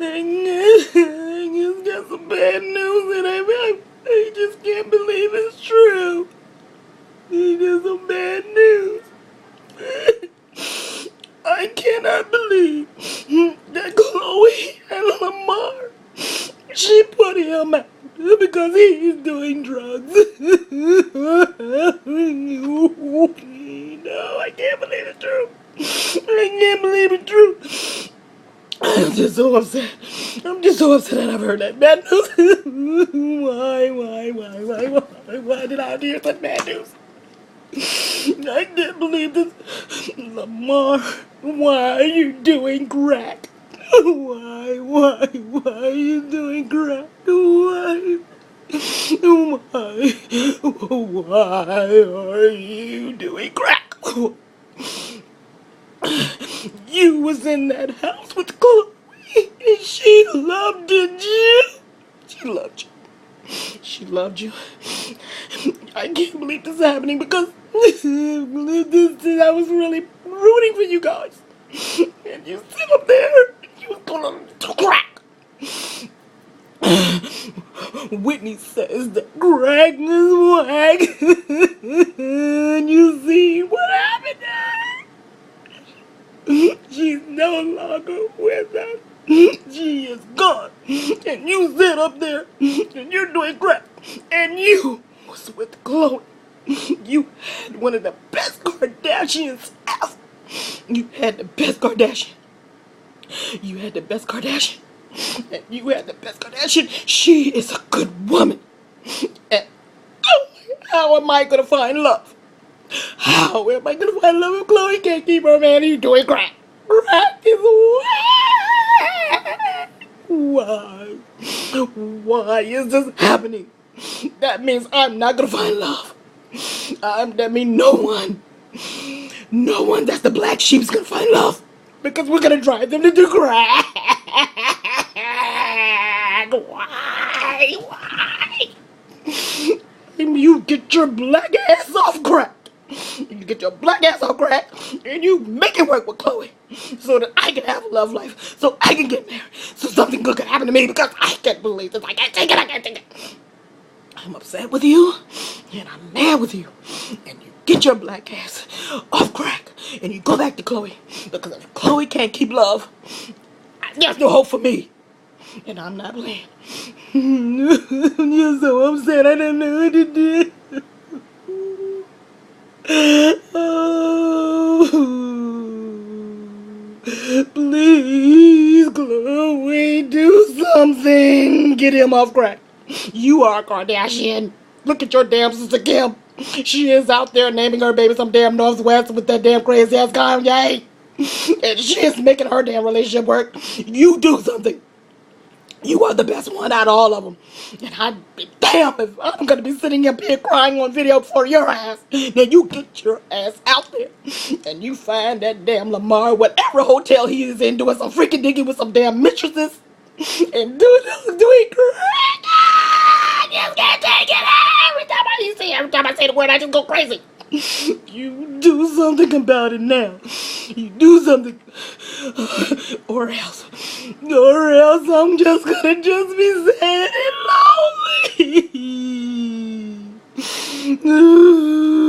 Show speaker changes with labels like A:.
A: I just got some bad news and I just can't believe it's true. It's just some bad news. I cannot believe that Chloe and Lamar, she put him out because he's doing drugs. No, I can't believe it's true. I can't believe it's true. I'm just so upset. I'm just so upset that I've heard that bad news. Why did I hear such bad news? I can't believe this. Lamar, why are you doing crack? Why are you doing crack? Why are you doing crack? You was in that house with Chloe, and she loved you. She loved you. She loved you. I can't believe this is happening because I was really rooting for you guys. And you sit up there and you was going to crack. Whitney says that crack is whack. And you see what happened there? She's no longer with us. She is gone. And you sit up there and you're doing crack. And you was with Chloe. You had one of the best Kardashians ever. You had the best Kardashian. You had the best Kardashian. And you had the best Kardashian. She is a good woman. And how am I going to find love? How am I going to find love if Chloe can't keep her man? He's doing crack. Crack is why? Why is this happening? That means I'm not going to find love. That means no one that's the black sheep's going to find love. Because we're going to drive them to do crack. Why? You get your black ass off crack. You get your black ass off crack and you make it work with Chloe so that I can have a love life, so I can get married, so something good can happen to me because I can't believe this. I can't take it. I'm upset with you and I'm mad with you. And you get your black ass off crack and you go back to Chloe because if Chloe can't keep love, there's no hope for me. And I'm not playing. You're so upset. I don't know what to do. Oh, please, Chloe, do something. Get him off crack. You are a Kardashian. Look at your damn sister Kim. She is out there naming her baby some damn Northwest with that damn crazy ass Kanye. And she is making her damn relationship work. You do something. You are the best one out of all of them. And I'd be damn if I'm going to be sitting up here crying on video for your ass. Now you get your ass out there. And you find that damn Lamar, whatever hotel he is in, doing some freaking digging with some damn mistresses. And doing great. You can't take it. Every time I say the word, I just go crazy. You do something about it now. You do something. Or else I'm just gonna be sad and lonely.